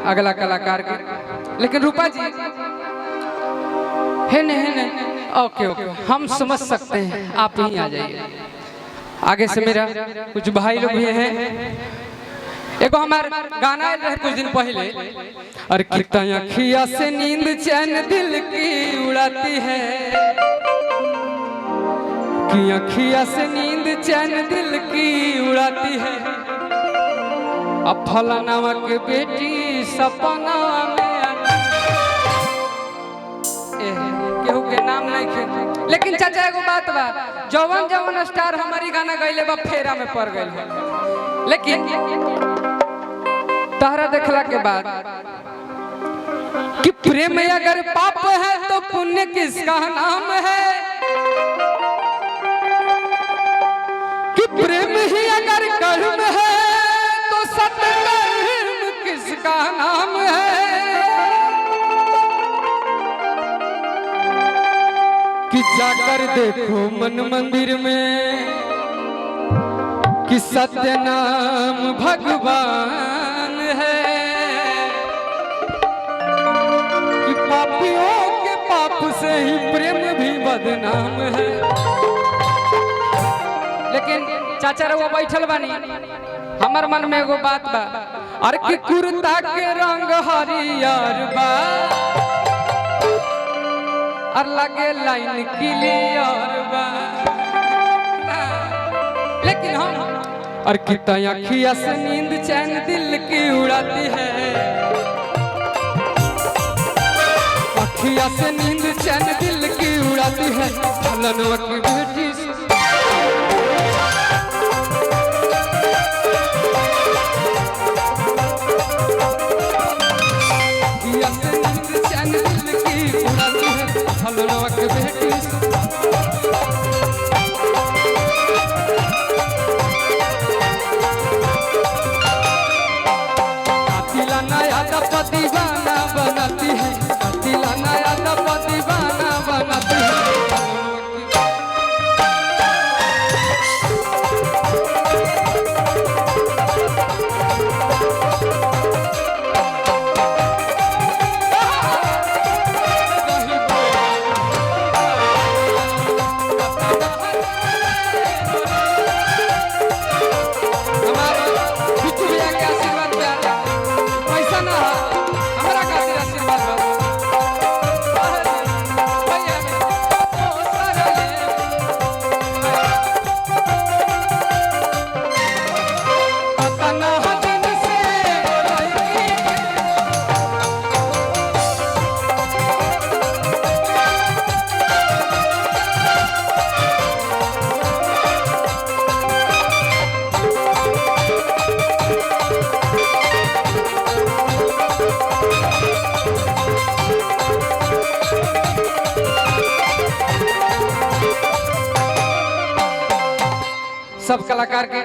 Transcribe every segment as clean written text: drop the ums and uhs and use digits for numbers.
अगला कलाकार के। लेकिन रूपा जी है नहीं, ओके ओके, हम समझ सकते हैं, आप ही आ जाइए। आगे से मेरा कुछ भाई लोग भी हैं। एगो हमारे गाना आयल रहे कुछ दिन पहले, और कितना अखिया से नींद चैन दिल की उड़ाती है, कि अखिया से नींद चैन दिल की उड़ाती है। अब फलानावा के बेटी सपना में केहू के नाम नहीं खे। लेकिन चाचा एगो बात बा, जवन जवन स्टार हमारी गाना गईले बा फेरा में पड़ गइल है। लेकिन तहरा देखला के बाद कि प्रेम अगर पाप है तो पुण्य किसका नाम है, कि प्रेम ही अगर कर्म है तो सत्कर्म किसका नाम है, कि जाकर देखो मन मंदिर में कि सत्य नाम भगवान है, कि पापियों के पाप से ही प्रेम भी बदनाम है। लेकिन चाचा रहुआ बैठल बानी, हमार मन में एगो बात बा, और कि कुर्ता के रंग हरियर बा और लगे लाइन क्लियर बा। लेकिन हम और कितना अखिया से नींद चैन दिल की उड़ाती है, अखिया से नींद चैन दिल की उड़ाती है। फलनवा की बेटी अखिया से नींद चैन दिल की उड़ाती है, फलनवा की बेटी दीवाना बनाती है, दिला नया दबा दीवाना बनाती है। सब कलाकार के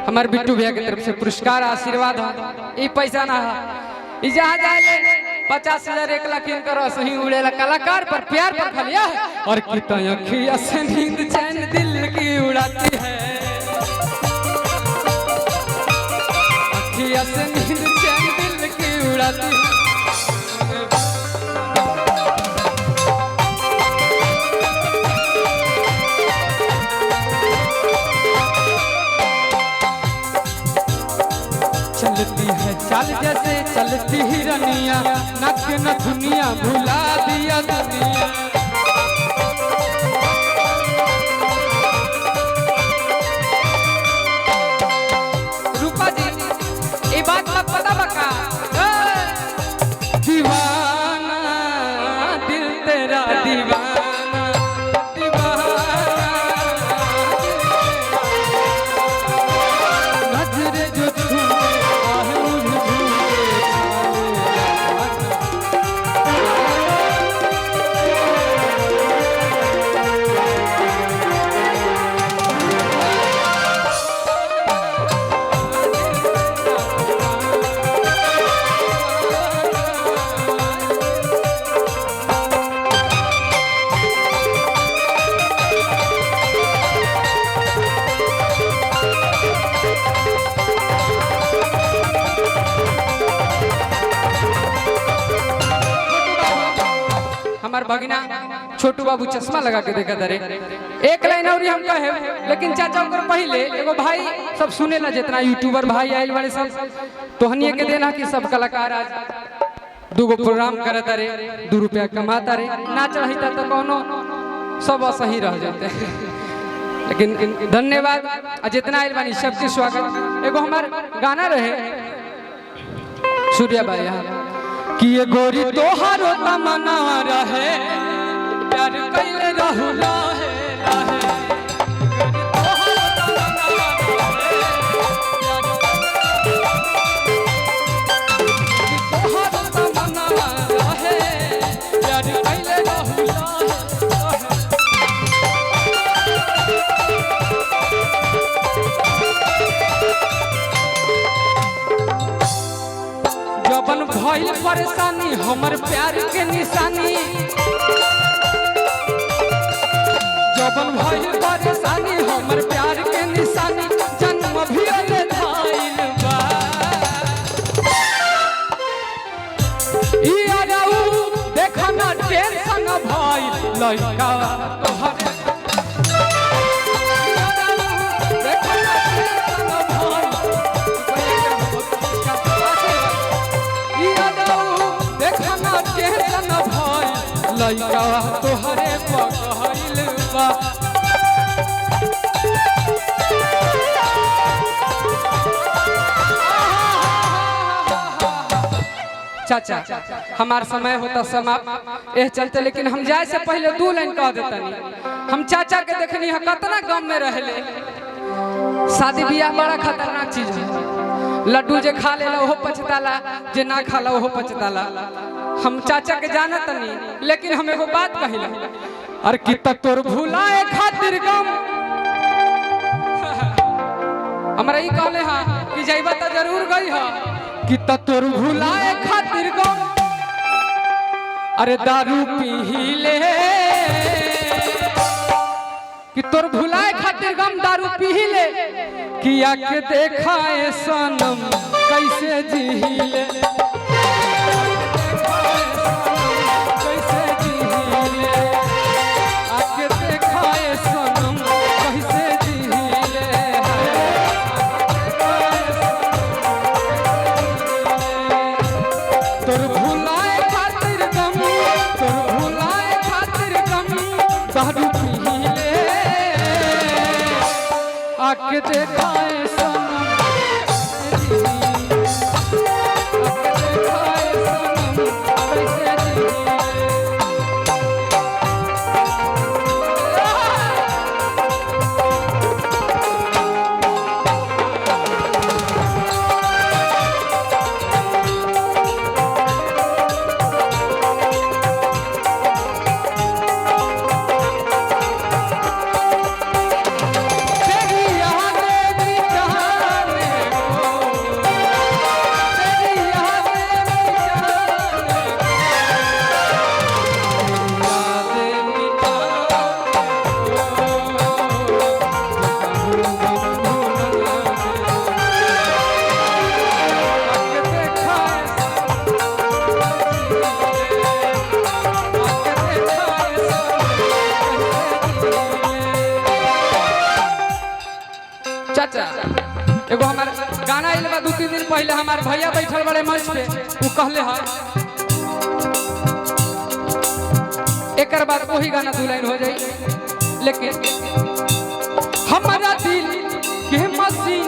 हमारे बिट्टू भैया की तरफ से पुरस्कार आशीर्वाद है। ये पैसा ना है, जहाँ जाए 50,000 1 लाख इनकर सही उड़ेला कलाकार पर प्यार पर खलिया है। और कितना अखिया से नींद चैन दिल की उड़ाती है, अखिया से नींद चैन दिल की उड़ाती है। चलती है चाल जैसे चलती हिरनिया, नक न दुनिया भुला दिया दुनिया। रूपा जी ये बात मत पता बका, दीवाना दिल तेरा दीवाना, भगना छोटू बाबू चश्मा लगा के देखा दरे एक लाइन और हम कहे, लेकिन चाचा ओकर पहले एगो भाई सब सुने ला, जितना यूट्यूबर भाई आइल बड़े सब तोहनिए के देना कि सब कलाकार आज दूगो प्रोग्राम करता रे, 2 रुपया कमाता रे, ना चढ़ता तो कोनो सब सही रह जाते हैं। लेकिन धन्यवाद जितना आइल बानी सबके स्वागत। एगो हमार गाना रहे सूर्या बाई कि ये गोरी तोहारो तमन्ना रहे प्यार कइले रहू लाहे लाहे, तोहारो तमन्ना रहे प्यार कइले रहू लाहे लाहे। जबन भइल परेशानी हमर प्यार के निशानी, जबन भइल परेशानी हमर प्यार के निशानी, जन्म भी ले धाइल बा ई आऊ देखा ना टेंशन भइल लइका तोहरे, लइका तोहरे पगहिल बा। चाचा हमार समय होता समाप्त एह चलते, लेकिन हम जाए से पहले 2 लाइन कह देतनी। हम चाचा के देखनी है कितना गम में रहले। शादी ब्याह बड़ा खतरनाक चीज है, लड्डू जे खा लेला ओहो पछताला, जे ना खाला ओहो पछताला। हम चाचा के जानत नहीं, लेकिन हम एगो बात कहिला, अरे कि तोर भुलाए खातिर गम हमरा ई कहले हां कि जाइबा त जरूर गई हा कि तोर भुलाए खातिर गम, अरे दारू पी ले कि तोर भुलाए खातिर गम दारू पी ले, कि आके देखाए सनम कैसे जीले, आके देखाए सनम कैसे जीले। चाचा एगो हमार गाना आइल बा 2-3 दिन पहले, हमार भैया बैठल बड़े मंच पे, वो कहले है एकर बाद वही गाना 2 लाइन हो जाई, लेकिन हमारा दिल के मसीह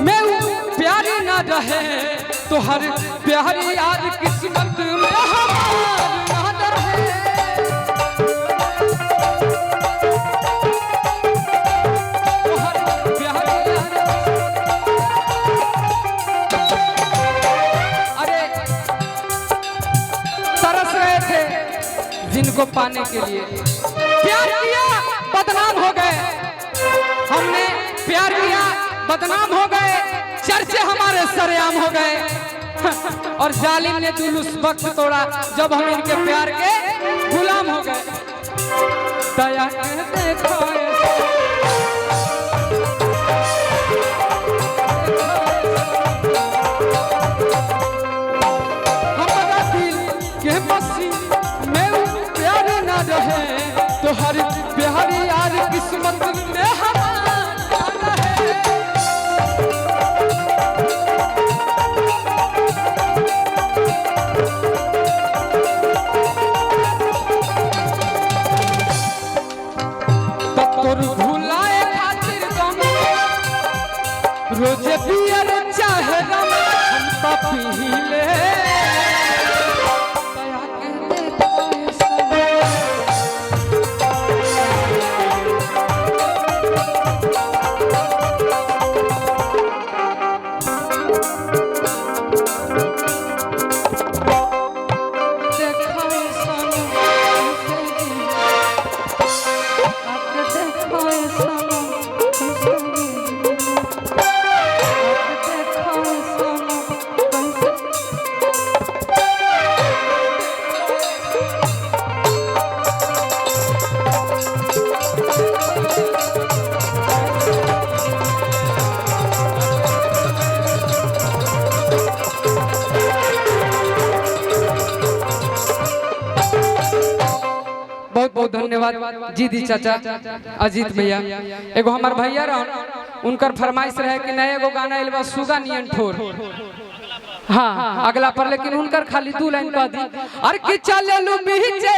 में प्यार ना रहे, तो हर प्यार याद किस्मत में हमार ना रहे। जिनको पाने के लिए प्यार किया बदनाम हो गए, हमने प्यार किया बदनाम हो गए, चर्चे हमारे सरेआम हो गए और जालिम ने दिल उस वक्त तोड़ा जब हम इनके प्यार के गुलाम हो गए। दया के देखो हमारा दिल के मसीह में प्यार पहिले दया के देखाए सनम। देखाए सनम आके देखाए सनम कैसे देखाए सनम कैसे बहुत बहुत धन्यवाद जी दी चाचा अजीत भैया। एगो हमार भैया रहन उनकर फरमाइश रहे कि नया एगो गाना एलवा सुगा नियन ठोर। हाँ अगला पर लेकिन उनकर खाली 2 लाइन कह दी अरे कि चले लू बीचे